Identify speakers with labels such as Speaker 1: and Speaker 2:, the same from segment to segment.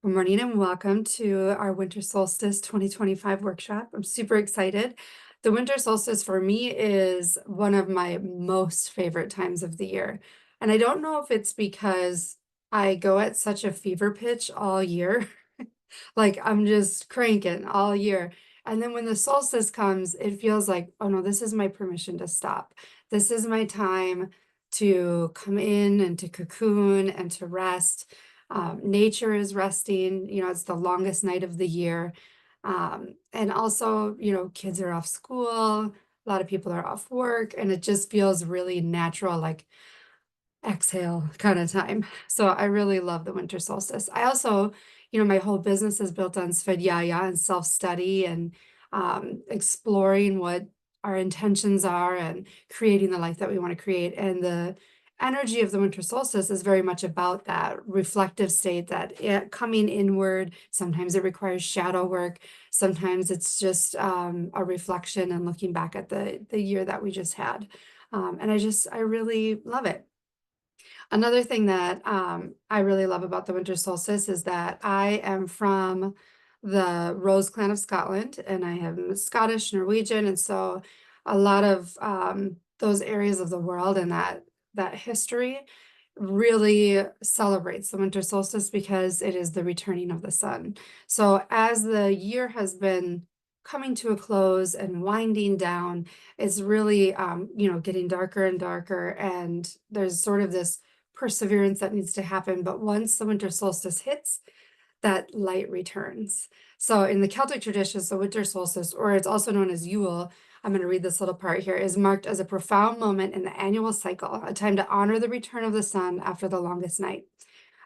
Speaker 1: Good morning and welcome to our Winter Solstice 2025 workshop. I'm super excited. The winter solstice for me is one of my most favorite times of the year. And I don't know if it's because I go at such a fever pitch all year. Like I'm just cranking all year. And then when the solstice comes, it feels like, oh no, this is my permission to stop. This is my time to come in and to cocoon and to rest. Nature is resting, it's the longest night of the year. And also, kids are off school, a lot of people are off work, and it just feels really natural, like exhale kind of time. So I really love the winter solstice. I also, my whole business is built on Svedjaya and self-study and exploring what our intentions are and creating the life that we want to create. And the energy of the winter solstice is very much about that reflective state, coming inward. Sometimes it requires shadow work. Sometimes it's just a reflection and looking back at the year that we just had. And I really love it. Another thing that I really love about the winter solstice is that I am from the Rose clan of Scotland, and I am Scottish, Norwegian, and so a lot of those areas of the world and that history really celebrates the winter solstice because it is the returning of the sun. So as the year has been coming to a close and winding down, it's really getting darker and darker, and there's sort of this perseverance that needs to happen. But once the winter solstice hits, that light returns. So in the Celtic traditions, the winter solstice, or it's also known as Yule, I'm going to read this little part here, is marked as a profound moment in the annual cycle, a time to honor the return of the sun after the longest night.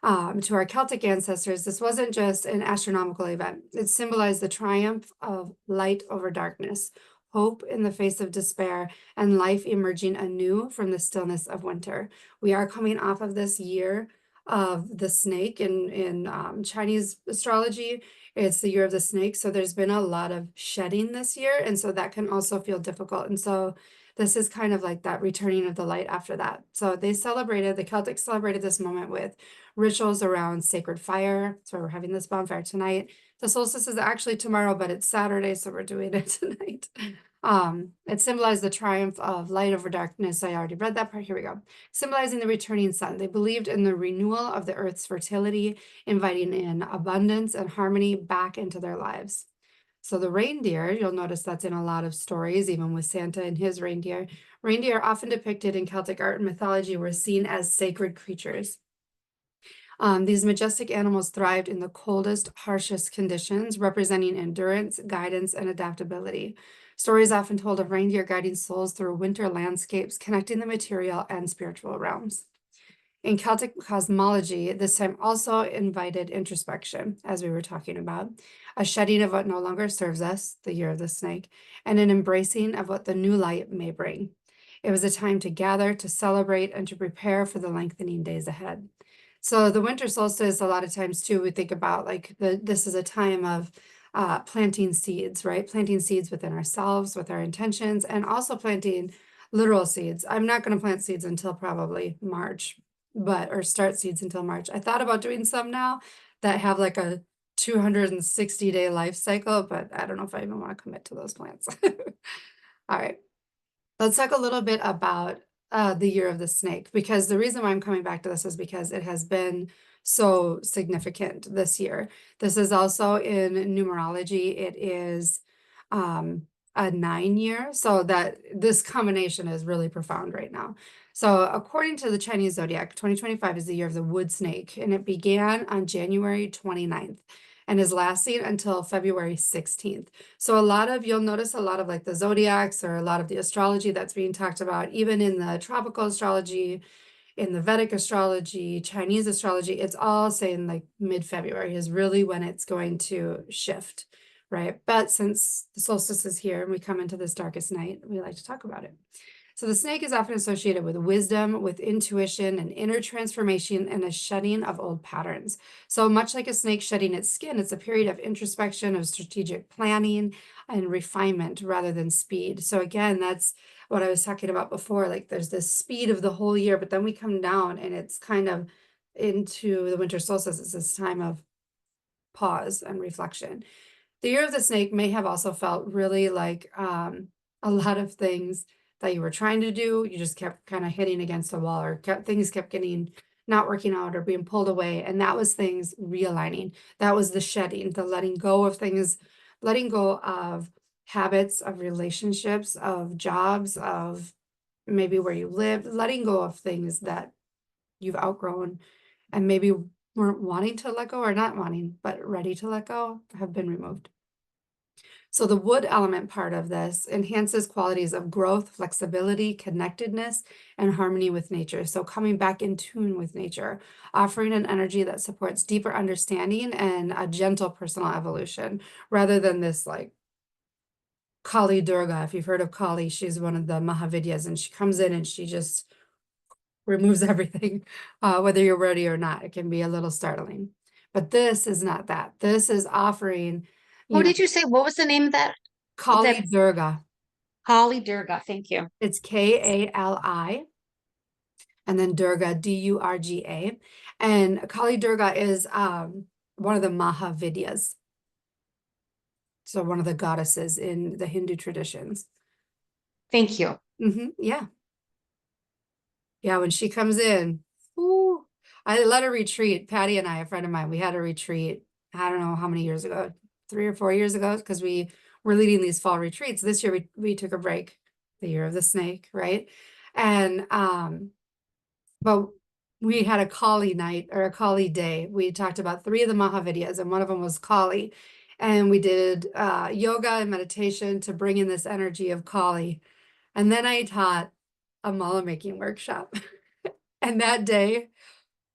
Speaker 1: To our Celtic ancestors, this wasn't just an astronomical event. It symbolized the triumph of light over darkness, hope in the face of despair, and life emerging anew from the stillness of winter. We are coming off of this year of the snake in Chinese astrology. It's the year of the snake. So there's been a lot of shedding this year. And so that can also feel difficult. And so this is kind of like that returning of the light after that. So the Celtics celebrated this moment with rituals around sacred fire. So we're having this bonfire tonight. The solstice is actually tomorrow, but it's Saturday, so we're doing it tonight. It symbolized the triumph of light over darkness. I already read that part. Here we go. Symbolizing the returning sun. They believed in the renewal of the earth's fertility, inviting in abundance and harmony back into their lives. So the reindeer, you'll notice that's in a lot of stories, even with Santa and his reindeer. Reindeer, often depicted in Celtic art and mythology, were seen as sacred creatures. These majestic animals thrived in the coldest, harshest conditions, representing endurance, guidance, and adaptability. Stories often told of reindeer guiding souls through winter landscapes, connecting the material and spiritual realms. In Celtic cosmology, this time also invited introspection, as we were talking about, a shedding of what no longer serves us, the year of the snake, and an embracing of what the new light may bring. It was a time to gather, to celebrate, and to prepare for the lengthening days ahead. So the winter solstice, a lot of times too, we think about like this is a time of planting seeds, right? Planting seeds within ourselves, with our intentions, and also planting literal seeds. I'm not going to plant seeds until probably March, or start seeds until March. I thought about doing some now that have like a 260-day life cycle, but I don't know if I even want to commit to those plants. All right. Let's talk a little bit about the year of the snake, because the reason why I'm coming back to this is because it has been so significant this year. This is also in numerology. It is a 9-year, so that this combination is really profound right now. So according to the Chinese zodiac, 2025 is the year of the wood snake, and it began on January 29th and is lasting until February 16th. So you'll notice a lot of like the zodiacs or a lot of the astrology that's being talked about, even in the tropical astrology, in the Vedic astrology, Chinese astrology, it's all saying like mid-February is really when it's going to shift, right? But since the solstice is here and we come into this darkest night, we like to talk about it. So the snake is often associated with wisdom, with intuition, and inner transformation, and a shedding of old patterns. So much like a snake shedding its skin, it's a period of introspection, of strategic planning, and refinement rather than speed. So again, that's what I was talking about before. Like there's this speed of the whole year, but then we come down and it's kind of into the winter solstice. It's this time of pause and reflection. The year of the snake may have also felt really like a lot of things that you were trying to do, you just kept kind of hitting against a wall, or things kept getting not working out or being pulled away. And that was things realigning. That was the shedding, the letting go of things, letting go of habits, of relationships, of jobs, of maybe where you lived, letting go of things that you've outgrown and maybe weren't wanting to let go, or not wanting, but ready to let go, have been removed. So the wood element part of this enhances qualities of growth, flexibility, connectedness, and harmony with nature. So coming back in tune with nature, offering an energy that supports deeper understanding and a gentle personal evolution, rather than this like Kali Durga. If you've heard of Kali, she's one of the Mahavidyas, and she comes in and she just removes everything, whether you're ready or not. It can be a little startling. But this is not that. This is offering,
Speaker 2: What
Speaker 1: you know,
Speaker 2: did you say? What was the name of that?
Speaker 1: Kali
Speaker 2: That
Speaker 1: Durga.
Speaker 2: Kali Durga. Thank you.
Speaker 1: It's Kali, and then Durga, Durga. And Kali Durga is one of the Mahavidyas. So one of the goddesses in the Hindu traditions.
Speaker 2: Thank you.
Speaker 1: Yeah. Yeah, when she comes in, ooh, I led a retreat. Patty and I, a friend of mine, we had a retreat, I don't know how many years ago, 3 or 4 years ago, because we were leading these fall retreats. This year we took a break, the year of the snake, right? And but we had a Kali night or a Kali day. We talked about three of the Mahavidyas, and one of them was Kali. And we did yoga and meditation to bring in this energy of Kali. And then I taught a mala making workshop. And that day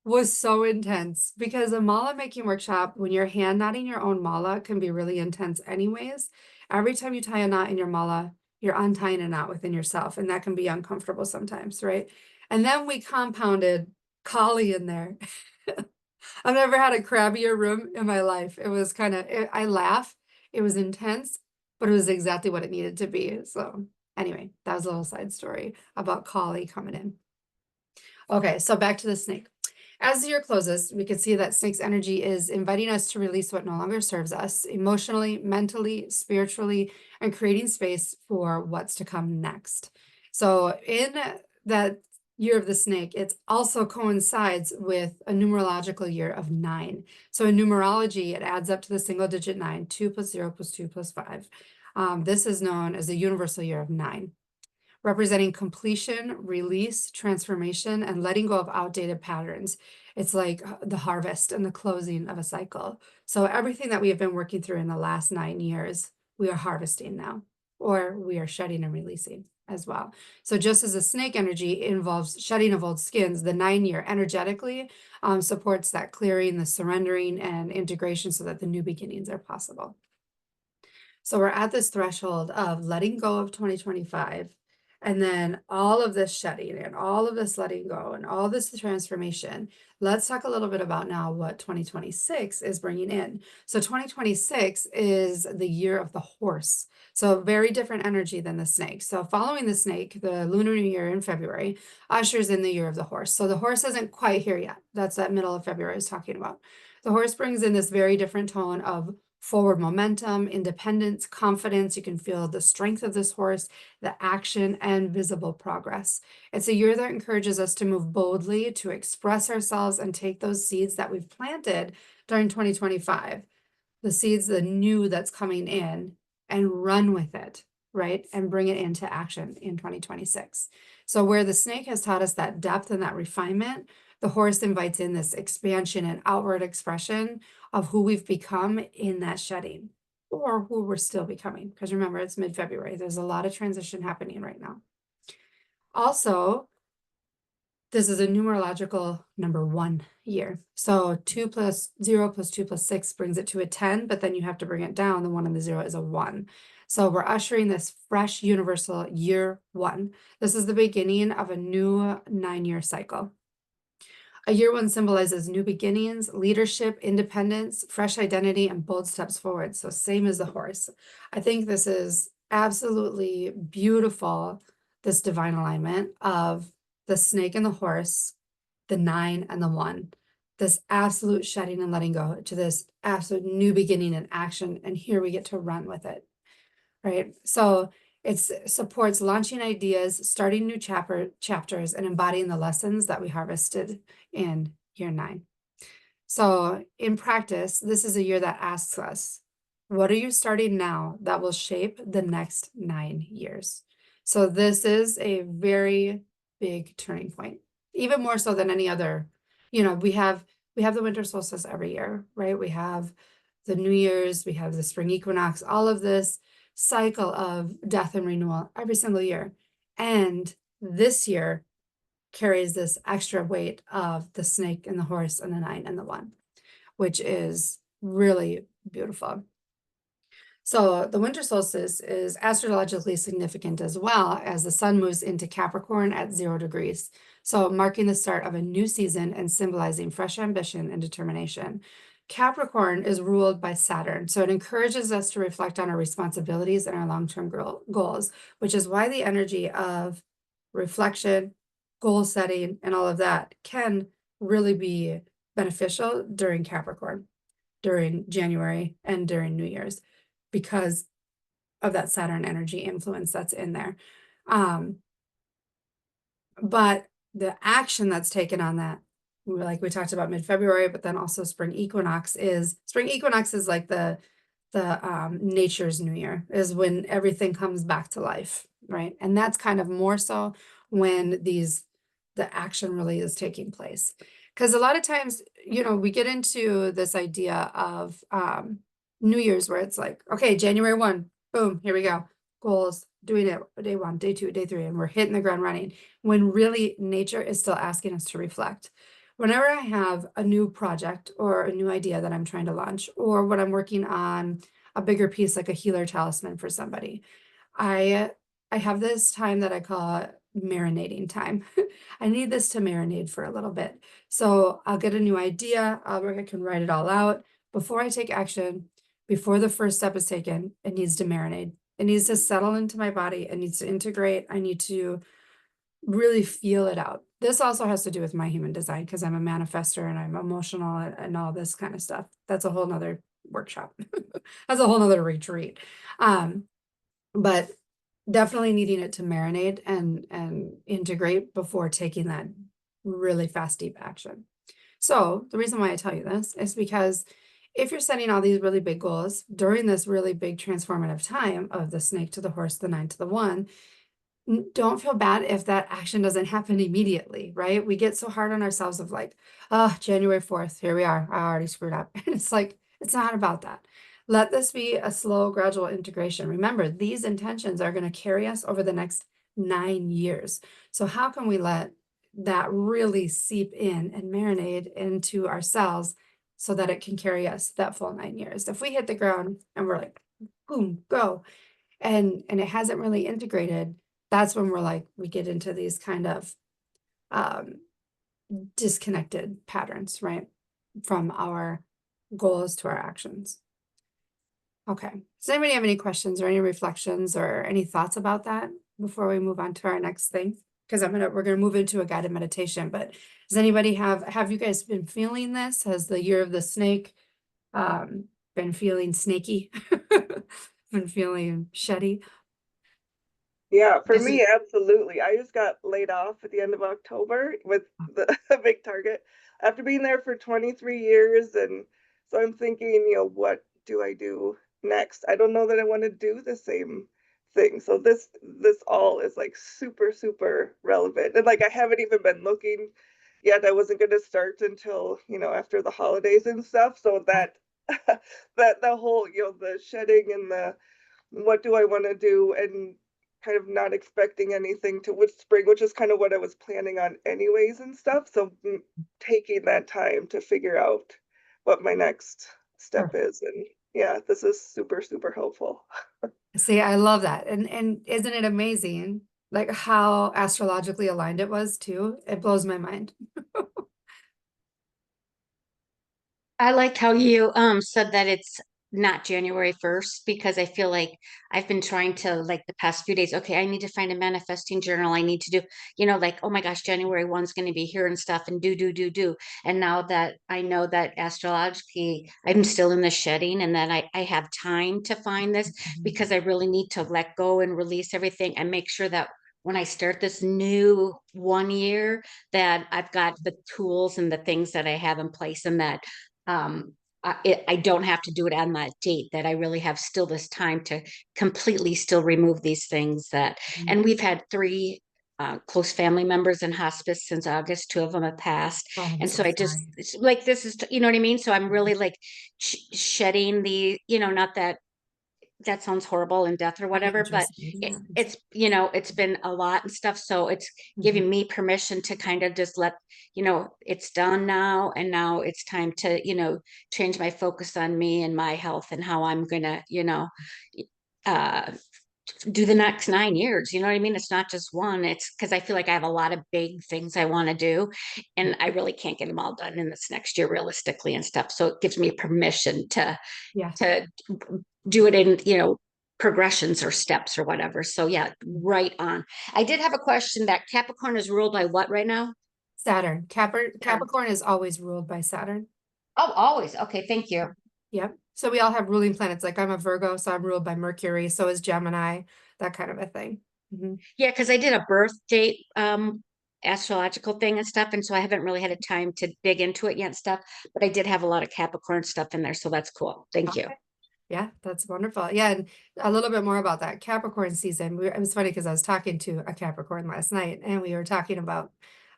Speaker 1: was so intense because a mala making workshop, when you're hand knotting your own mala, can be really intense anyways. Every time you tie a knot in your mala, you're untying a knot within yourself, and that can be uncomfortable sometimes, right? And then we compounded Kali in there. I've never had a crabbier room in my life. It was kind of, I laugh. It was intense, but it was exactly what it needed to be. So anyway, that was a little side story about Kali coming in. Okay, so back to the snake. As the year closes, we can see that snake's energy is inviting us to release what no longer serves us emotionally, mentally, spiritually, and creating space for what's to come next. So in that year of the snake, it also coincides with a numerological year of 9. So in numerology, it adds up to the single digit 9, 2 plus 0 plus 2 plus 5. This is known as the universal year of 9, representing completion, release, transformation, and letting go of outdated patterns. It's like the harvest and the closing of a cycle. So everything that we have been working through in the last 9 years, we are harvesting now, or we are shedding and releasing as well. So just as the snake energy involves shedding of old skins, the 9-year energetically supports that clearing, the surrendering, and integration so that the new beginnings are possible. So we're at this threshold of letting go of 2025, and then all of this shedding and all of this letting go and all this transformation. Let's talk a little bit about now what 2026 is bringing in. So 2026 is the year of the horse. So very different energy than the snake. So following the snake, the Lunar New Year in February ushers in the year of the horse. So the horse isn't quite here yet. That's that middle of February I was talking about. The horse brings in this very different tone of forward momentum, independence, confidence. You can feel the strength of this horse, the action, and visible progress. It's a year that encourages us to move boldly, to express ourselves, and take those seeds that we've planted during 2025, the seeds, the new that's coming in, and run with it, right? And bring it into action in 2026. So where the snake has taught us that depth and that refinement, the horse invites in this expansion and outward expression of who we've become in that shedding, or who we're still becoming. Because remember, it's mid-February. There's a lot of transition happening right now. Also, this is a numerological number 1 year. So 2 plus 0 plus 2 plus 6 brings it to a 10, but then you have to bring it down. The 1 and the 0 is a 1. So we're ushering this fresh universal year 1. This is the beginning of a new 9-year cycle. A year 1 symbolizes new beginnings, leadership, independence, fresh identity, and bold steps forward. So same as the horse. I think this is absolutely beautiful, this divine alignment of the snake and the horse, the 9 and the 1. this absolute shedding and letting go to this absolute new beginning and action. And here we get to run with it, right? So it supports launching ideas, starting new chapters, and embodying the lessons that we harvested in year 9. So in practice, this is a year that asks us, what are you starting now that will shape the next 9 years? So this is a very big turning point, even more so than any other. We have the winter solstice every year, right? We have the New Year's, we have the spring equinox, all of this cycle of death and renewal every single year. And this year carries this extra weight of the snake and the horse and the 9 and the 1, which is really beautiful. So the winter solstice is astrologically significant as well, as the sun moves into Capricorn at 0 degrees. So marking the start of a new season and symbolizing fresh ambition and determination. Capricorn is ruled by Saturn, so it encourages us to reflect on our responsibilities and our long-term goals, which is why the energy of reflection, goal setting, and all of that can really be beneficial during Capricorn, during January, and during New Year's, because of that Saturn energy influence that's in there. But the action that's taken on that, like we talked about mid-February, but then also spring equinox is like the nature's new year, is when everything comes back to life, right? And that's kind of more so when the action really is taking place. Because a lot of times, we get into this idea of New Year's where it's like, okay, January 1, boom, here we go. Goals, doing it day 1, day 2, day 3, and we're hitting the ground running, when really nature is still asking us to reflect. Whenever I have a new project or a new idea that I'm trying to launch, or when I'm working on a bigger piece like a healer talisman for somebody, I have this time that I call marinating time. I need this to marinate for a little bit. So I'll get a new idea, I can write it all out. Before I take action, before the first step is taken, it needs to marinate. It needs to settle into my body. It needs to integrate. I need to really feel it out. This also has to do with my human design, because I'm a manifester and I'm emotional and all this kind of stuff. That's a whole nother workshop. That's a whole nother retreat. But definitely needing it to marinate and integrate before taking that really fast, deep action. So the reason why I tell you this is because if you're setting all these really big goals during this really big transformative time of the snake to the horse, the 9 to the 1, don't feel bad if that action doesn't happen immediately, right? We get so hard on ourselves of like, oh, January 4th, here we are. I already screwed up. And it's like, it's not about that. Let this be a slow, gradual integration. Remember, these intentions are going to carry us over the next 9 years. So how can we let that really seep in and marinate into ourselves so that it can carry us that full 9 years? If we hit the ground and we're like, boom, go, and it hasn't really integrated, that's when we get into these kind of disconnected patterns, right? From our goals to our actions. Okay. Does anybody have any questions or any reflections or any thoughts about that before we move on to our next thing? Because we're gonna move into a guided meditation, but does anybody have you guys been feeling this? Has the year of the snake been feeling snaky? Been feeling sheddy?
Speaker 3: Yeah, for
Speaker 1: Does it?
Speaker 3: me, absolutely. I just got laid off at the end of October with the big target after being there for 23 years. And so I'm thinking, what do I do next? I don't know that I want to do the same thing. So this all is like super, super relevant. And like I haven't even been looking yet. I wasn't going to start until, after the holidays and stuff. So that that the whole, the shedding and the what do I want to do, and kind of not expecting anything to with spring, which is kind of what I was planning on anyways and stuff. So taking that time to figure out what my next step is. And yeah, this is super, super helpful.
Speaker 1: See, I love that. And isn't it amazing, like how astrologically aligned it was too? It blows my mind.
Speaker 2: I liked how you said that it's not January 1st, because I feel like I've been trying to, like, the past few days, okay, I need to find a manifesting journal. I need to do, like, oh my gosh, January 1's going to be here and stuff, and do. And now that I know that astrologically, I'm still in the shedding, and that I have time to find this,
Speaker 1: Mhm.
Speaker 2: because I really need to let go and release everything and make sure that when I start this new 1 year, that I've got the tools and the things that I have in place, and that um, I don't have to do it on that date, that I really have still this time to completely still remove these things that,
Speaker 1: Mhm.
Speaker 2: and we've had three close family members in hospice since August. Two of them have passed.
Speaker 1: Oh, I'm
Speaker 2: And
Speaker 1: so
Speaker 2: so I just,
Speaker 1: sorry.
Speaker 2: it's like, this is, you know what I mean? So I'm
Speaker 1: Mhm.
Speaker 2: really like shedding the, not that that sounds horrible and death or
Speaker 1: No,
Speaker 2: whatever, but
Speaker 1: interesting. Yeah.
Speaker 2: it's been a lot and stuff. So it's
Speaker 1: Mhm.
Speaker 2: giving me permission to kind of just let, it's done now. And now it's time to, change my focus on me and my health and how I'm gonna, uh, do the next 9 years. You know what I mean? It's not just one. It's because I feel like I have a lot of big things I want to do, and I really can't get them all done in this next year realistically and stuff. So it gives me permission to
Speaker 1: Yeah.
Speaker 2: to do it in, progressions or steps or whatever. So yeah, right on. I did have a question. That Capricorn is ruled by what right now?
Speaker 1: Saturn.
Speaker 2: Saturn.
Speaker 1: Capricorn is always ruled by Saturn.
Speaker 2: Oh, always. Okay, thank you.
Speaker 1: Yep. So we all have ruling planets. Like I'm a Virgo, so I'm ruled by Mercury. So is Gemini, that kind of a thing. Mhm.
Speaker 2: Yeah, because I did a birth date astrological thing and stuff, and so I haven't really had a time to dig into it yet and stuff, but I did have a lot of Capricorn stuff in there, so that's cool. Thank you.
Speaker 1: Okay. Yeah, that's wonderful. Yeah, and a little bit more about that Capricorn season. It was funny because I was talking to a Capricorn last night, and we were talking about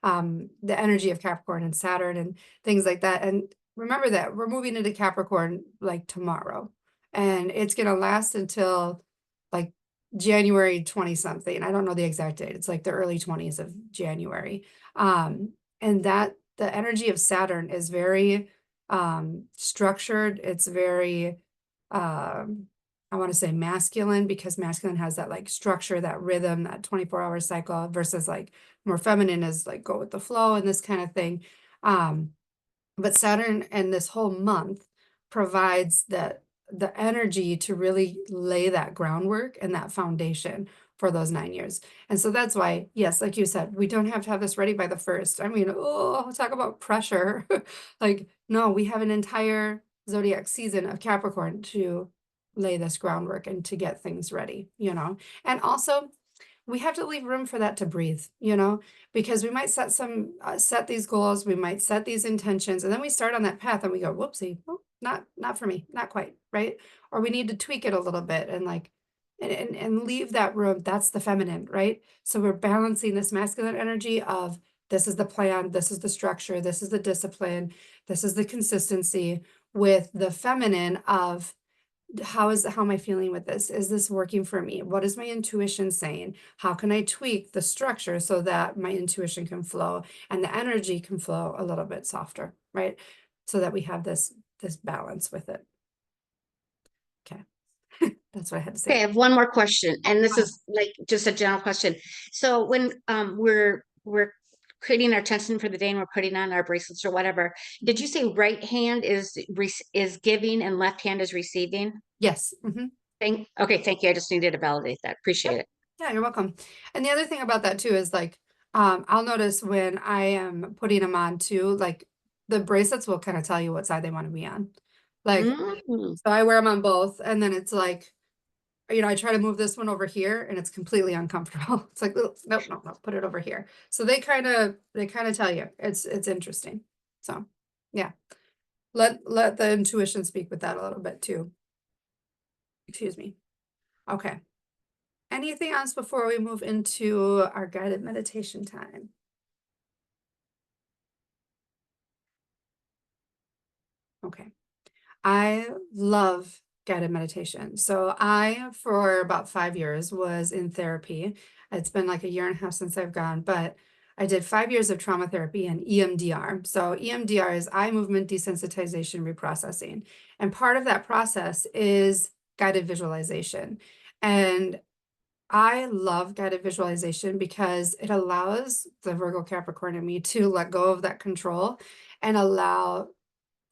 Speaker 1: the energy of Capricorn and Saturn and things like that. And remember that we're moving into Capricorn like tomorrow, and it's gonna last until like January 20 something. I don't know the exact date. It's like the early 20s of January. And that the energy of Saturn is very structured. It's very I want to say masculine, because masculine has that like structure, that rhythm, that 24-hour cycle, versus like more feminine is like go with the flow and this kind of thing. Um, but Saturn and this whole month provides the energy to really lay that groundwork and that foundation for those 9 years. And so that's why, yes, like you said, we don't have to have this ready by the first. I mean, oh, talk about pressure. Like, no, we have an entire zodiac season of Capricorn to lay this groundwork and to get things ready, you know. And also, we have to leave room for that to breathe, you know, because we might set these goals, we might set these intentions, and then we start on that path and we go, whoopsie, oh, not for me, not quite, right? Or we need to tweak it a little bit and like and leave that room. That's the feminine, right? So we're balancing this masculine energy of this is the plan, this is the structure, this is the discipline, this is the consistency, with the feminine of how am I feeling with this? Is this working for me? What is my intuition saying? How can I tweak the structure so that my intuition can flow and the energy can flow a little bit softer, right? So that we have this balance with it. Okay. That's what I had to
Speaker 2: Okay, I
Speaker 1: say.
Speaker 2: have one more question, and this is like just a general question. So when we're creating our tension for the day and we're putting on our bracelets or whatever, did you say right hand is giving and left hand is receiving?
Speaker 1: Yes.
Speaker 2: Okay, thank you. I just needed to validate that. Appreciate
Speaker 1: Yep.
Speaker 2: it.
Speaker 1: Yeah, you're welcome. And the other thing about that too is like, I'll notice when I am putting them on too, like the bracelets will kind of tell you what side they want to be on. Like,
Speaker 2: Mm.
Speaker 1: so I wear them on both, and then it's like, I try to move this one over here and it's completely uncomfortable. It's like, "Ugh, nope, nope, nope, put it over here." So they kind of tell you. It's interesting. So yeah, let the intuition speak with that a little bit too. Excuse me. Okay. Anything else before we move into our guided meditation time? Okay. I love guided meditation. So I, for about 5 years, was in therapy. It's been like a year and a half since I've gone, but I did 5 years of trauma therapy and EMDR. So EMDR is eye movement desensitization reprocessing. And part of that process is guided visualization. And I love guided visualization because it allows the Virgo Capricorn in me to let go of that control and allow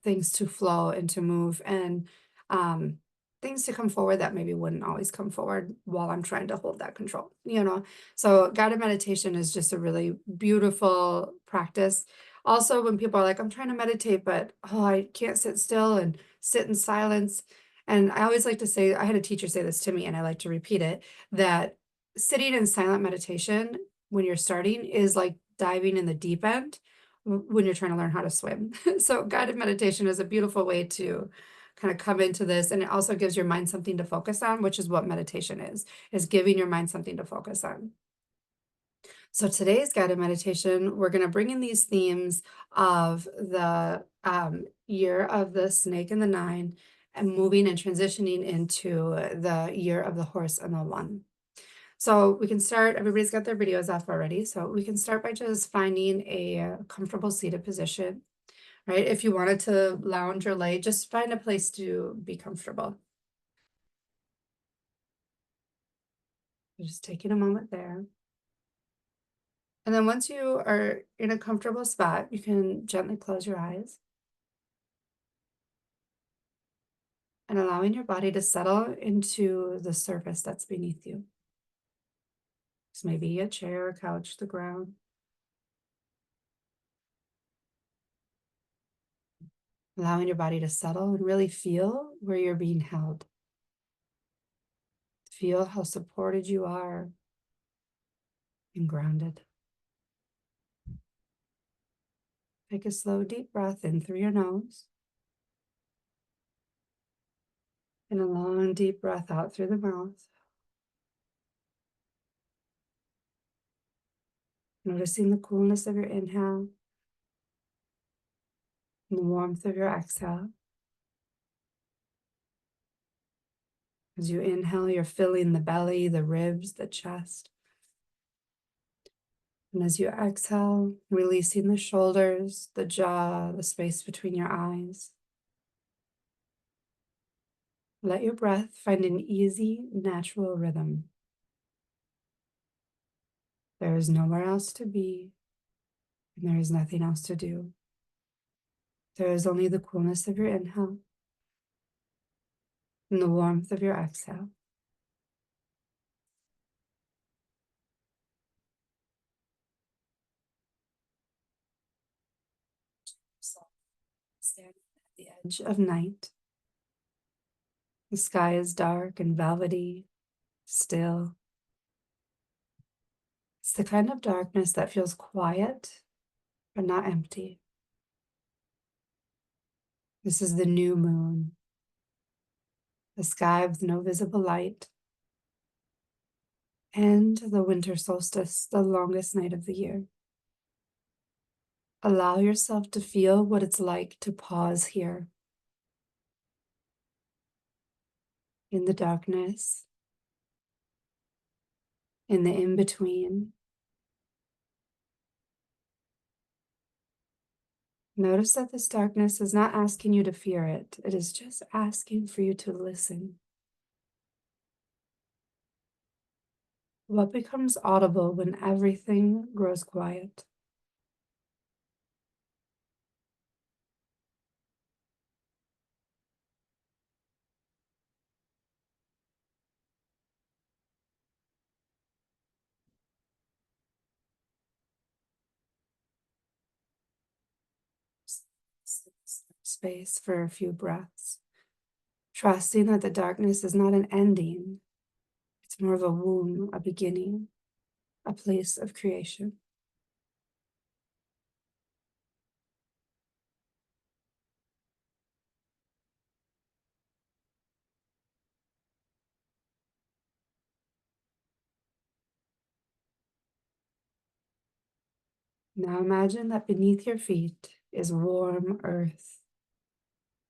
Speaker 1: things to flow and to move. And um, things to come forward that maybe wouldn't always come forward while I'm trying to hold that control, you know? So guided meditation is just a really beautiful practice. Also, when people are like, I'm trying to meditate, but oh, I can't sit still and sit in silence. And I always like to say, I had a teacher say this to me, and I like to repeat it, that sitting in silent meditation when you're starting is like diving in the deep end when you're trying to learn how to swim. So guided meditation is a beautiful way to kind of come into this, and it also gives your mind something to focus on, which is what meditation is giving your mind something to focus on. So today's guided meditation, we're going to bring in these themes of the year of the snake and the nine, and moving and transitioning into the year of the horse and the one. So we can start, everybody's got their videos off already. So we can start by just finding a comfortable seated position, right? If you wanted to lounge or lay, just find a place to be comfortable. Just taking a moment there. And then once you are in a comfortable spot, you can gently close your eyes and allowing your body to settle into the surface that's beneath you. This may be a chair, a couch, the ground. Allowing your body to settle and really feel where you're being held. Feel how supported you are and grounded. Take a slow, deep breath in through your nose and a long, deep breath out through the mouth. Noticing the coolness of your inhale and the warmth of your exhale. As you inhale, you're filling the belly, the ribs, the chest. And as you exhale, releasing the shoulders, the jaw, the space between your eyes. Let your breath find an easy, natural rhythm. There is nowhere else to be, and there is nothing else to do. There is only the coolness of your inhale and the warmth of your exhale. So, standing at the edge of night. The sky is dark and velvety, still. It's the kind of darkness that feels quiet, but not empty. This is the new moon, the sky with no visible light, and the winter solstice, the longest night of the year. Allow yourself to feel what it's like to pause here in the darkness, in the in-between. Notice that this darkness is not asking you to fear it. It is just asking for you to listen. What becomes audible when everything grows quiet? Space for a few breaths, trusting that the darkness is not an ending. It's more of a womb, a beginning, a place of creation. Now imagine that beneath your feet is warm earth.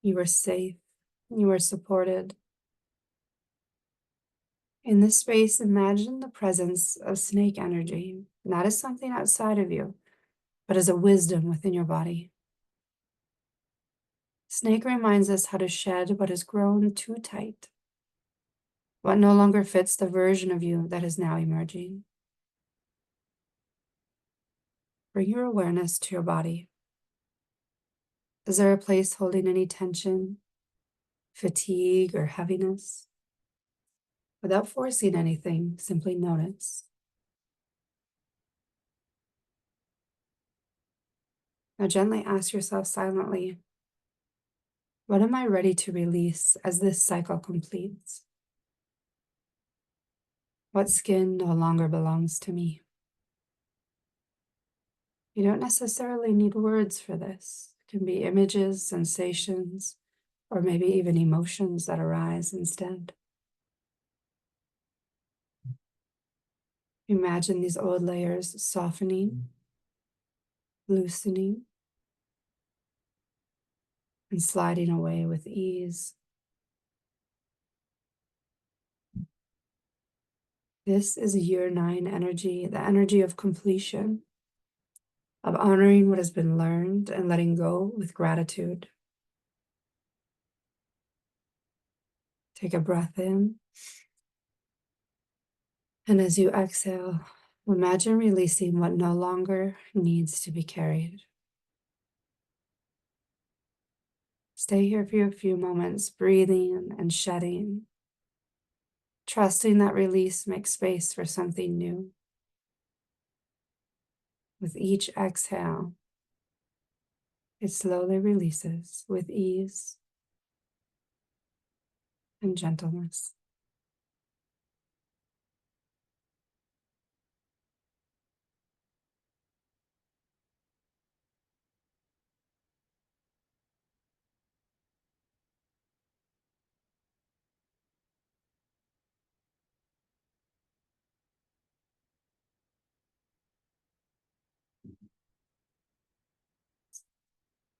Speaker 1: You are safe, you are supported. In this space, imagine the presence of snake energy, not as something outside of you, but as a wisdom within your body. Snake reminds us how to shed what has grown too tight, what no longer fits the version of you that is now emerging. Bring your awareness to your body. Is there a place holding any tension, fatigue, or heaviness. Without forcing anything, simply notice. Now gently ask yourself silently, what am I ready to release as this cycle completes? What skin no longer belongs to me? You don't necessarily need words for this. It can be images, sensations, or maybe even emotions that arise instead. Imagine these old layers softening, loosening, and sliding away with ease. This is year 9 energy, the energy of completion, of honoring what has been learned and letting go with gratitude. Take a breath in. And as you exhale, imagine releasing what no longer needs to be carried. Stay here for a few moments, breathing and shedding, trusting that release makes space for something new. With each exhale, it slowly releases with ease and gentleness.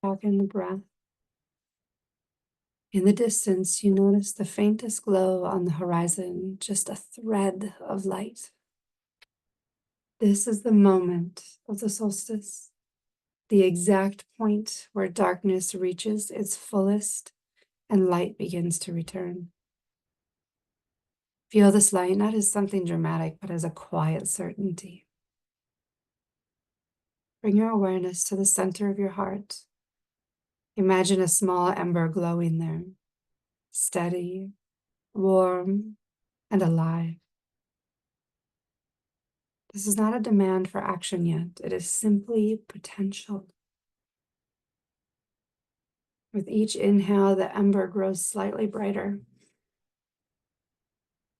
Speaker 1: Back in the breath. In the distance, you notice the faintest glow on the horizon, just a thread of light. This is the moment of the solstice, the exact point where darkness reaches its fullest and light begins to return. Feel this light not as something dramatic, but as a quiet certainty. Bring your awareness to the center of your heart. Imagine a small ember glowing there, steady, warm, and alive. This is not a demand for action yet. It is simply potential. With each inhale, the ember grows slightly brighter.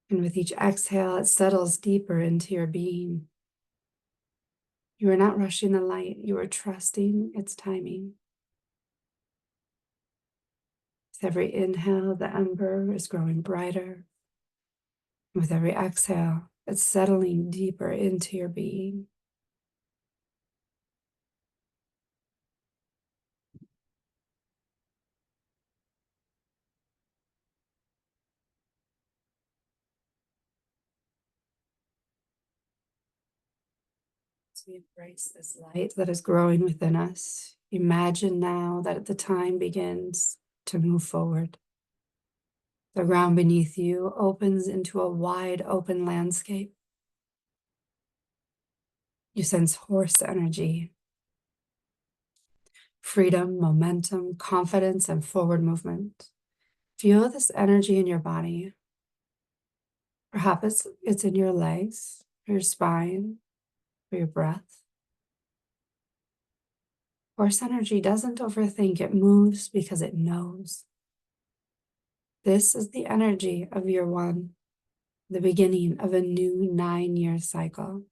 Speaker 1: And with each exhale, it settles deeper into your being. You are not rushing the light. You are trusting its timing. With every inhale, the ember is growing brighter. With every exhale, it's settling deeper into your being. As we embrace this light that is growing within us, imagine now that the time begins to move forward. The ground beneath you opens into a wide open landscape. You sense horse energy, freedom, momentum, confidence, and forward movement. Feel this energy in your body. Perhaps it's in your legs, your spine, or your breath. Horse energy doesn't overthink, it moves because it knows. This is the energy of year 1, the beginning of a new 9-year cycle.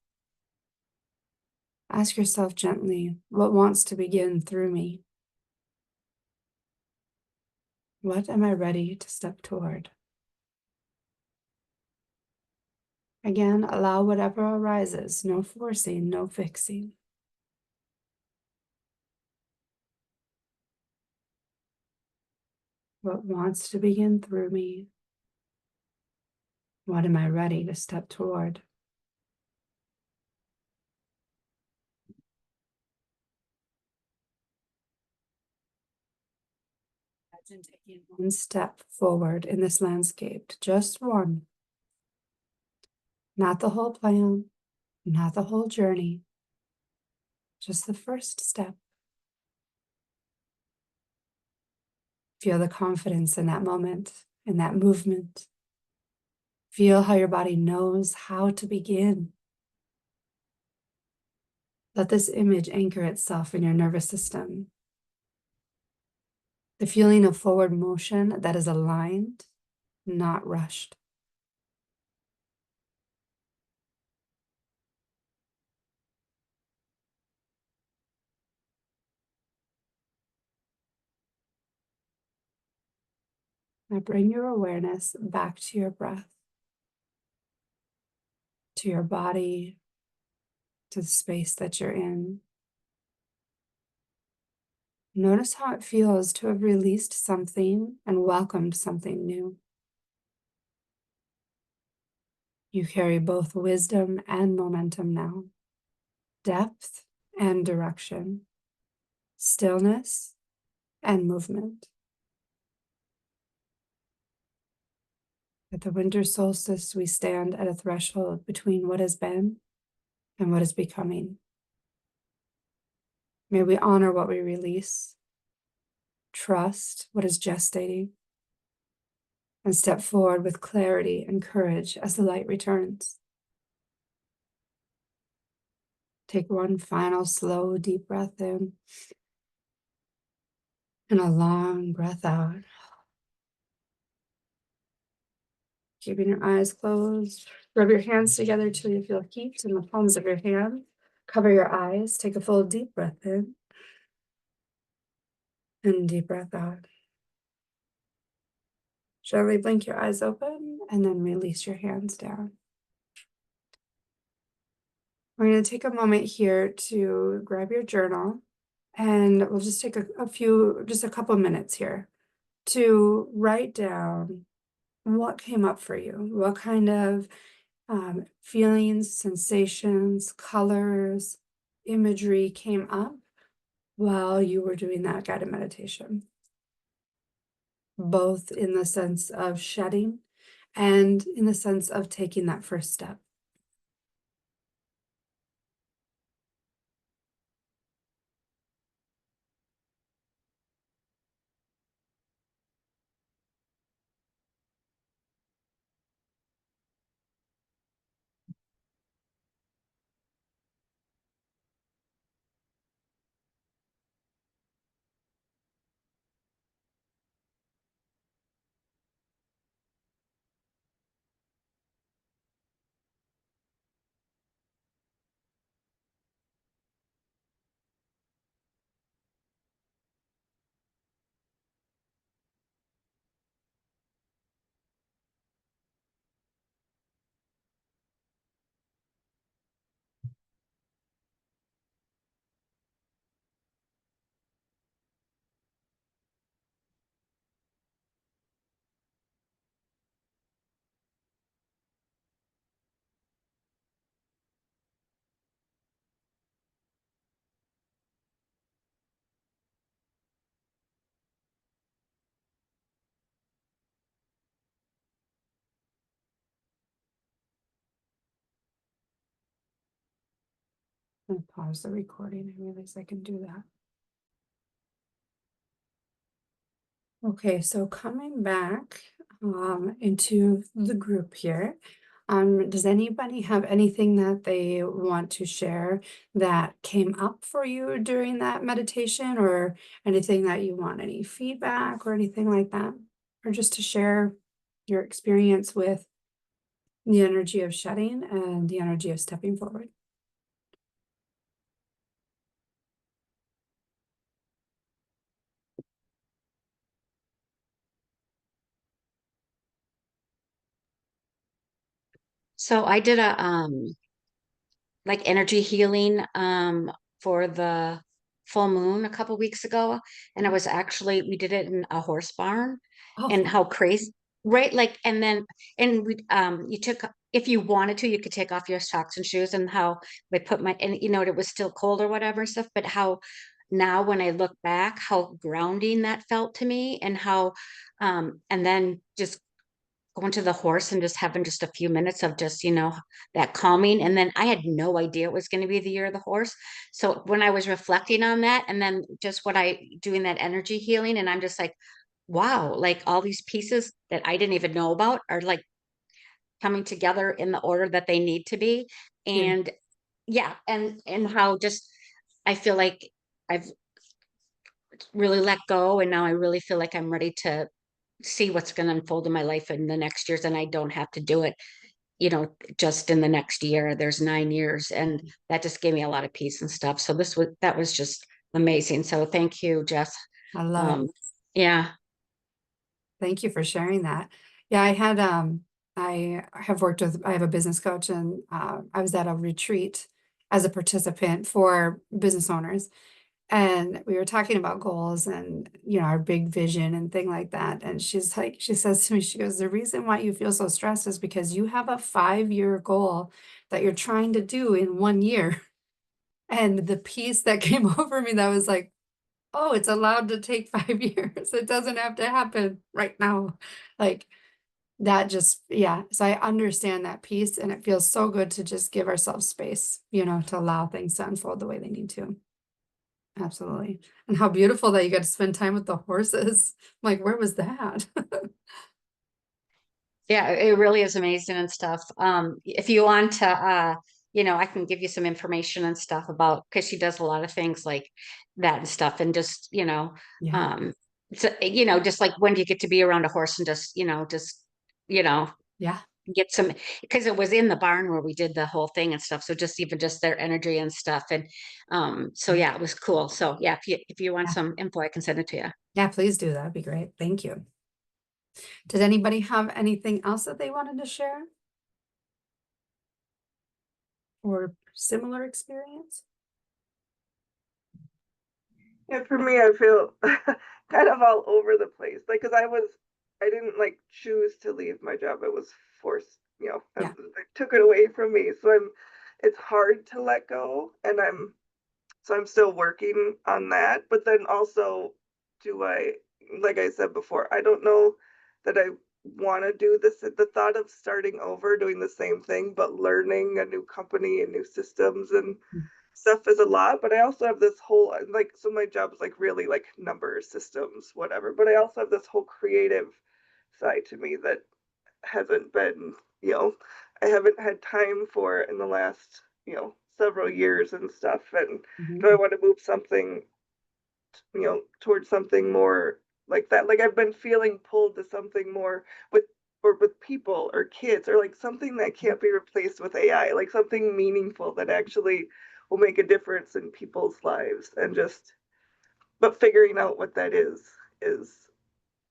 Speaker 1: Ask yourself gently, what wants to begin through me? What am I ready to step toward? Again, allow whatever arises, no forcing, no fixing. What wants to begin through me? What am I ready to step toward? Imagine taking one step forward in this landscape, just one. Not the whole plan, not the whole journey, just the first step. Feel the confidence in that moment, in that movement. Feel how your body knows how to begin. Let this image anchor itself in your nervous system. The feeling of forward motion that is aligned, not rushed. Now bring your awareness back to your breath, to your body, to the space that you're in. Notice how it feels to have released something and welcomed something new. You carry both wisdom and momentum now, depth and direction, stillness and movement. At the winter solstice, we stand at a threshold between what has been and what is becoming. May we honor what we release, trust what is gestating, and step forward with clarity and courage as the light returns. Take one final slow, deep breath in and a long breath out. Keeping your eyes closed. Rub your hands together till you feel heat in the palms of your hand. Cover your eyes. Take a full deep breath in and deep breath out. Gently blink your eyes open and then release your hands down. We're going to take a moment here to grab your journal, and we'll just take just a couple minutes here to write down what came up for you, what kind of feelings, sensations, colors, imagery came up while you were doing that guided meditation, both in the sense of shedding and in the sense of taking that first step. And pause the recording. I realize I can do that. Okay, so coming back into the group here, does anybody have anything that they want to share that came up for you during that meditation, or anything that you want any feedback or anything like that? Or just to share your experience with the energy of shedding and the energy of stepping forward?
Speaker 2: So I did a like energy healing for the full moon a couple weeks ago, and I was actually we did it in a horse barn.
Speaker 1: Oh,
Speaker 2: And how crazy, right? Like, and then we you took, if you wanted to, you could take off your socks and shoes, and how I put my, and it was still cold or whatever and stuff, but how now when I look back, how grounding that felt to me, and how and then just going to the horse and just having just a few minutes of just, that calming. And then I had no idea it was going to be the year of the horse. So when I was reflecting on that, and then just what I doing that energy healing, and I'm just like, wow, like all these pieces that I didn't even know about are like coming together in the order that they need to be.
Speaker 1: Huge.
Speaker 2: And yeah, and how just I feel like I've really let go, and now I really feel like I'm ready to see what's going to unfold in my life in the next years, and I don't have to do it, just in the next year. There's 9 years, and that just gave me a lot of peace and stuff. So that was just amazing. So thank you, Jess.
Speaker 1: I love it.
Speaker 2: Um, yeah,
Speaker 1: Thank you for sharing that. Yeah, I have a business coach, and I was at a retreat as a participant for business owners. And we were talking about goals and, our big vision and thing like that. And she says to me, she goes, the reason why you feel so stressed is because you have a 5-year goal that you're trying to do in 1 year. And the piece that came over me that was like, oh, it's allowed to take 5 years. It doesn't have to happen right now. Like that just, yeah. So I understand that piece, and it feels so good to just give ourselves space, to allow things to unfold the way they need to. Absolutely. And how beautiful that you got to spend time with the horses. Like, where was that?
Speaker 2: yeah, it really is amazing and stuff. If you want to, I can give you some information and stuff about, because she does a lot of things like that and stuff, and just,
Speaker 1: Yeah,
Speaker 2: um, so, just like when do you get to be around a horse and you know,
Speaker 1: yeah,
Speaker 2: get some, because it was in the barn where we did the whole thing and stuff. So just even just their energy and stuff. And so yeah, it was cool. So yeah, if you want
Speaker 1: yeah.
Speaker 2: some info, I can send it to you.
Speaker 1: Yeah, please do. That'd be great. Thank you. Did anybody have anything else that they wanted to share or similar experience?
Speaker 3: Yeah, for me, I feel kind of all over the place. Like, because I didn't like choose to leave my job. It was forced,
Speaker 1: Yeah,
Speaker 3: they took it away from me. So it's hard to let go. So I'm still working on that. But then also, like I said before, I don't know that I want to do this. The thought of starting over, doing the same thing, but learning a new company and new systems and
Speaker 1: mm,
Speaker 3: stuff is a lot. But I also have this whole, like, so my job is like really like numbers, systems, whatever. But I also have this whole creative side to me that hasn't been, you know, I haven't had time for in the last, several years and stuff. And do I
Speaker 1: mhm,
Speaker 3: want to move something, towards something more like that? Like I've been feeling pulled to something more with or with people or kids or like something that can't be replaced with AI, like something meaningful that actually will make a difference in people's lives. And just but figuring out what that is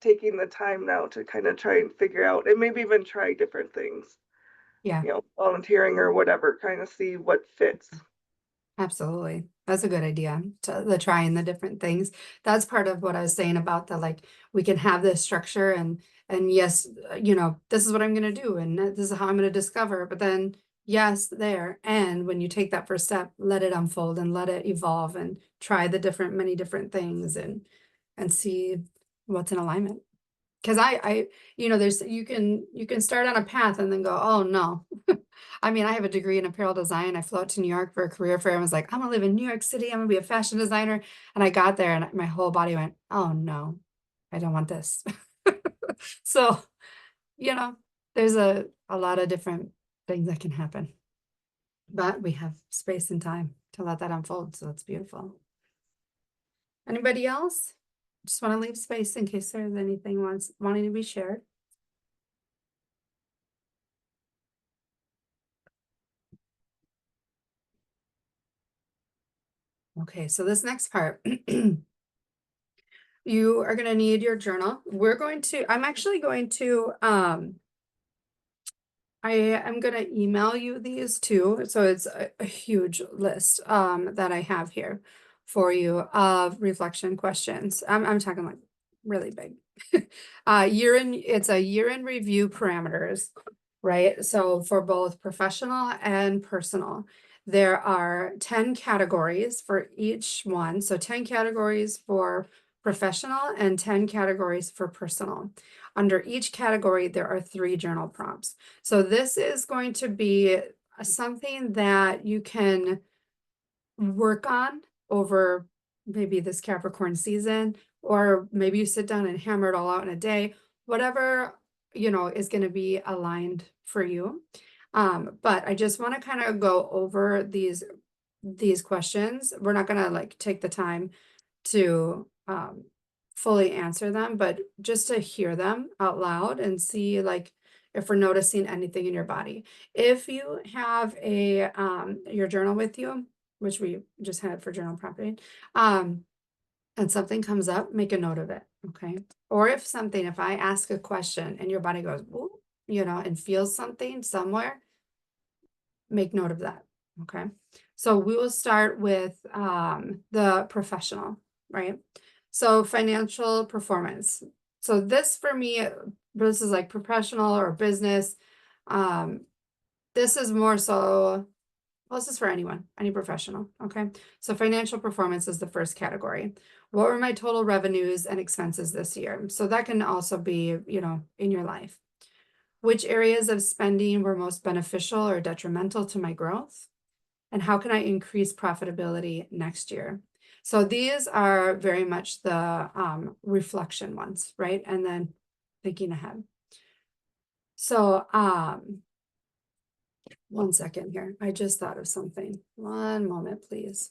Speaker 3: taking the time now to kind of try and figure out and maybe even try different things,
Speaker 1: yeah.
Speaker 3: volunteering or whatever, kind of see what fits.
Speaker 1: Absolutely. That's a good idea. The trying the different things. That's part of what I was saying about the like we can have this structure and yes, this is what I'm going to do and this is how I'm going to discover. But then yes, there. And when you take that first step, let it unfold and let it evolve and try the many different things and see what's in alignment. Because there's you can start on a path and then go, oh no. I mean, I have a degree in apparel design. I flew out to New York for a career fair and was like, I'm gonna live in New York City. I'm gonna be a fashion designer. And I got there and my whole body went, oh no, I don't want this. So, you know, there's a lot of different things that can happen. But we have space and time to let that unfold. So it's beautiful. Anybody else? Just want to leave space in case there's anything wanting to be shared. Okay, so this next part, you are going to need your journal. I'm actually going to, I am going to email you these too. So it's a huge list that I have here for you of reflection questions. I'm talking like really big. It's a year in review parameters, right? So for both professional and personal, there are 10 categories for each one. So 10 categories for professional and 10 categories for personal. Under each category, there are 3 journal prompts. So this is going to be something that you can work on over maybe this Capricorn season or maybe you sit down and hammer it all out in a day, whatever, is going to be aligned for you. But I just want to kind of go over these questions. We're not going to like take the time to fully answer them, but just to hear them out loud and see like if we're noticing anything in your body. If you have a your journal with you, which we just had for journal prompting, and something comes up, make a note of it, okay? Or if I ask a question and your body goes, "Ooh," and feels something somewhere, make note of that, okay? So we will start with the professional, right? So financial performance. So this for me, this is like professional or business. This is more so, well, this is for anyone, any professional, okay? So financial performance is the first category. What were my total revenues and expenses this year? So that can also be, in your life. Which areas of spending were most beneficial or detrimental to my growth? And how can I increase profitability next year? So these are very much the reflection ones, right? And then thinking ahead. So one second here. I just thought of something. One moment, please.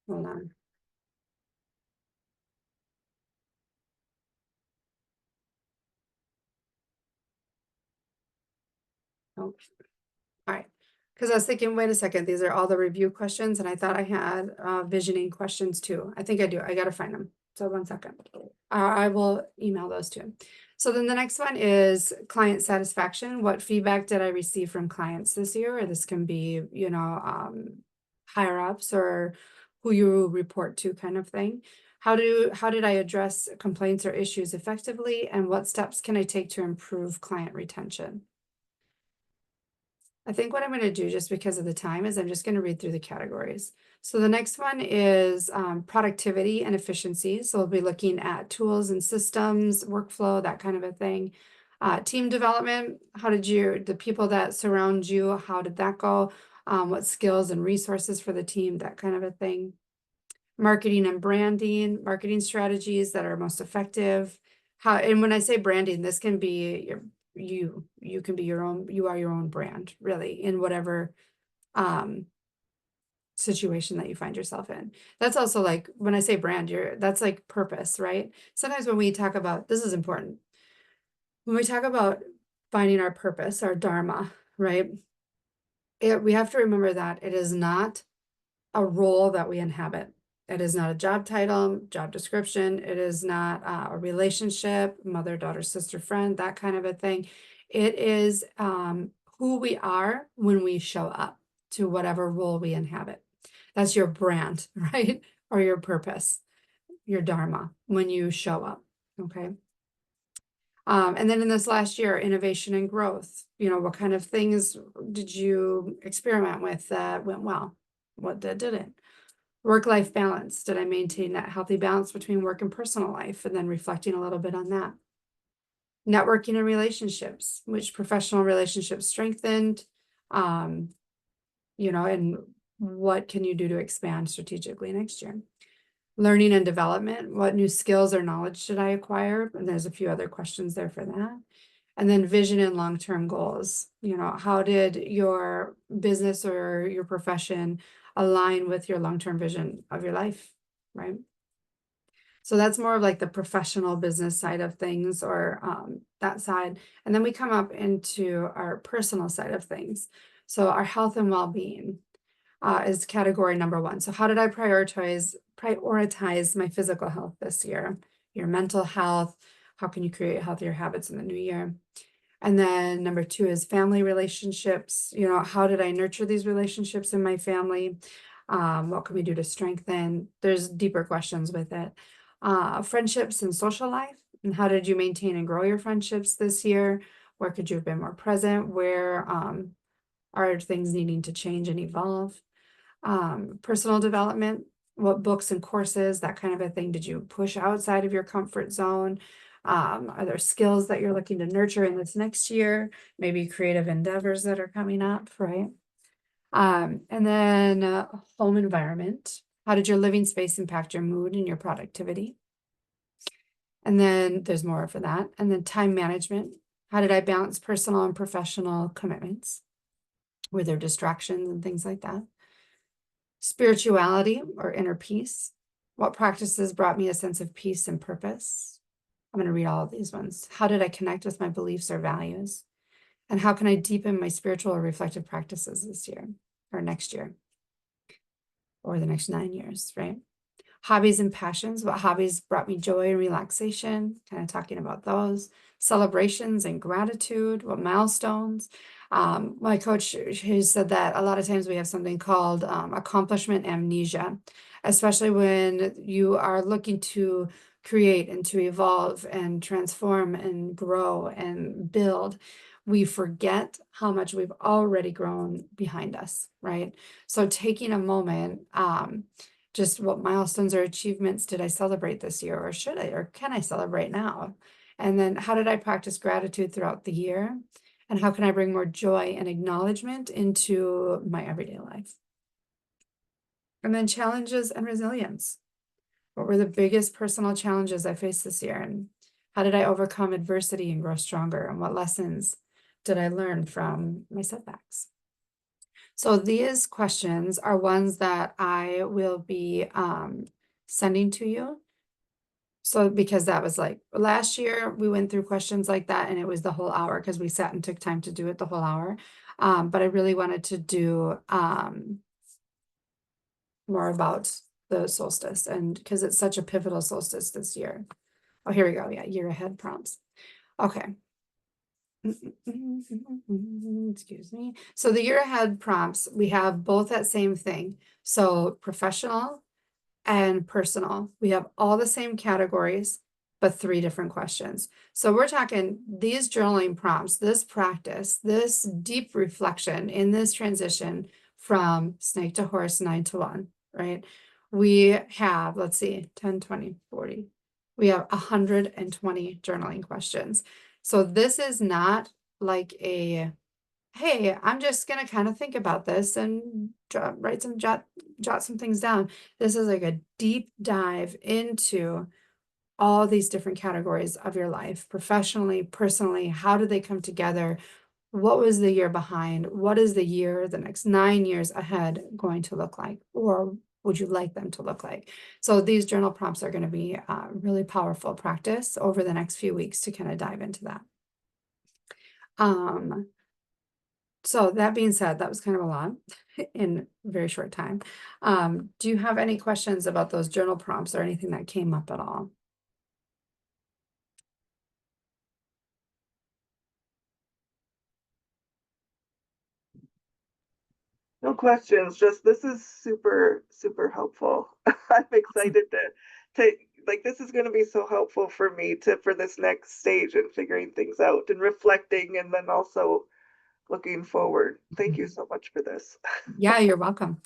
Speaker 1: Hold on. Oh, all right. Because I was thinking, wait a second, these are all the review questions, and I thought I had visioning questions too. I think I do. I got to find them. So one second. I will email those to him. So then the next one is client satisfaction. What feedback did I receive from clients this year? Or this can be, higher ups or who you report to kind of thing. How did I address complaints or issues effectively? And what steps can I take to improve client retention? I think what I'm going to do, just because of the time, is I'm just going to read through the categories. So the next one is productivity and efficiency. So we'll be looking at tools and systems, workflow, that kind of a thing. Team development, the people that surround you, how did that go? What skills and resources for the team, that kind of a thing. Marketing and branding, marketing strategies that are most effective. And when I say branding, this can be you can be you are your own brand, really, in whatever situation that you find yourself in. That's also like when I say brand, that's like purpose, right? Sometimes when we talk about, this is important, when we talk about finding our purpose, our dharma, right? We have to remember that it is not a role that we inhabit. It is not a job title, job description. It is not a relationship, mother, daughter, sister, friend, that kind of a thing. It is who we are when we show up to whatever role we inhabit. That's your brand, right? Or your purpose, your dharma, when you show up, okay? And then in this last year, innovation and growth, what kind of things did you experiment with that went well? What didn't? Work-life balance. Did I maintain that healthy balance between work and personal life? And then reflecting a little bit on that. Networking and relationships, which professional relationships strengthened, and what can you do to expand strategically next year? Learning and development. What new skills or knowledge did I acquire? And there's a few other questions there for that. And then vision and long-term goals. How did your business or your profession align with your long-term vision of your life, right? So that's more of like the professional business side of things, or that side. And then we come up into our personal side of things. So our health and well-being is category number one. So how did I prioritize my physical health this year? Your mental health. How can you create healthier habits in the new year? And then number two is family relationships. How did I nurture these relationships in my family? What can we do to strengthen? There's deeper questions with it. Friendships and social life. And how did you maintain and grow your friendships this year? Where could you have been more present? Where are things needing to change and evolve? Personal development. What books and courses, that kind of a thing, did you push outside of your comfort zone? Are there skills that you're looking to nurture in this next year? Maybe creative endeavors that are coming up, right? And then home environment. How did your living space impact your mood and your productivity? And then there's more for that. And then time management. How did I balance personal and professional commitments? Were there distractions and things like that? Spirituality or inner peace. What practices brought me a sense of peace and purpose? I'm going to read all of these ones. How did I connect with my beliefs or values? And how can I deepen my spiritual or reflective practices this year or next year or the next 9 years, right? Hobbies and passions. What hobbies brought me joy and relaxation? Kind of talking about those. Celebrations and gratitude. What milestones? My coach, he said that a lot of times we have something called accomplishment amnesia, especially when you are looking to create and to evolve and transform and grow and build. We forget how much we've already grown behind us, right? So taking a moment, just what milestones or achievements did I celebrate this year, or should I, or can I celebrate now? And then how did I practice gratitude throughout the year? And how can I bring more joy and acknowledgement into my everyday life? And then challenges and resilience. What were the biggest personal challenges I faced this year? And how did I overcome adversity and grow stronger? And what lessons did I learn from my setbacks? So these questions are ones that I will be sending to you. So because that was like last year, we went through questions like that and it was the whole hour because we sat and took time to do it the whole hour. But I really wanted to do more about the solstice, and because it's such a pivotal solstice this year. Oh, here we go. Yeah, year ahead prompts. Okay. Excuse me. So the year ahead prompts, we have both that same thing. So professional and personal. We have all the same categories, but 3 different questions. So we're talking these journaling prompts, this practice, this deep reflection in this transition from snake to horse, 9 to 1, right? We have, let's see, 10, 20, 40. We have 120 journaling questions. So this is not like a, hey, I'm just gonna kind of think about this and jot some things down. This is like a deep dive into all these different categories of your life, professionally, personally. How do they come together? What was the year behind? What is the year, the next 9 years ahead going to look like? Or would you like them to look like? So these journal prompts are going to be really powerful practice over the next few weeks to kind of dive into that. So that being said, that was kind of a lot in a very short time. Do you have any questions about those journal prompts or anything that came up at all?
Speaker 3: No questions, just this is super, super helpful. I'm excited to like this is going to be so helpful for me for this next stage and figuring things out and reflecting and then also looking forward. Thank you so much for this.
Speaker 1: Yeah, you're welcome.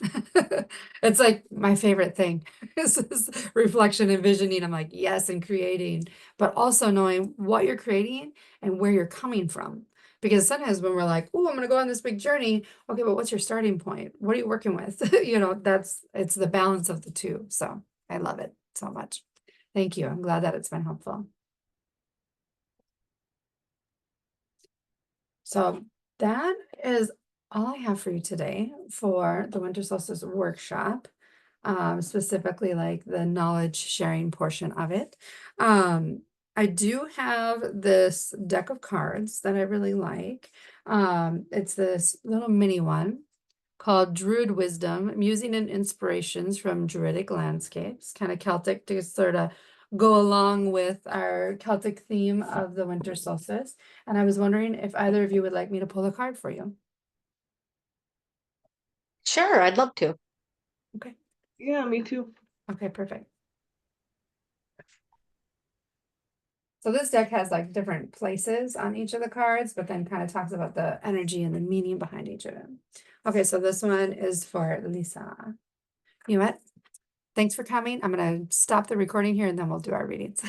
Speaker 1: It's like my favorite thing. This is reflection and visioning. I'm like, yes, and creating, but also knowing what you're creating and where you're coming from. Because sometimes when we're like, oh, I'm going to go on this big journey. Okay, but what's your starting point? What are you working with? It's the balance of the two. So I love it so much. Thank you. I'm glad that it's been helpful. So that is all I have for you today for the Winter Solstice workshop, specifically like the knowledge sharing portion of it. I do have this deck of cards that I really like. It's this little mini one called Druid Wisdom, Musing and Inspirations from Druidic Landscapes, kind of Celtic to sort of go along with our Celtic theme of the winter solstice. And I was wondering if either of you would like me to pull a card for you.
Speaker 2: Sure, I'd love to.
Speaker 1: Okay.
Speaker 3: Yeah, me too.
Speaker 1: Okay, perfect. So this deck has like different places on each of the cards, but then kind of talks about the energy and the meaning behind each of them. Okay, so this one is for Lisa. You know what? Thanks for coming. I'm going to stop the recording here and then we'll do our readings.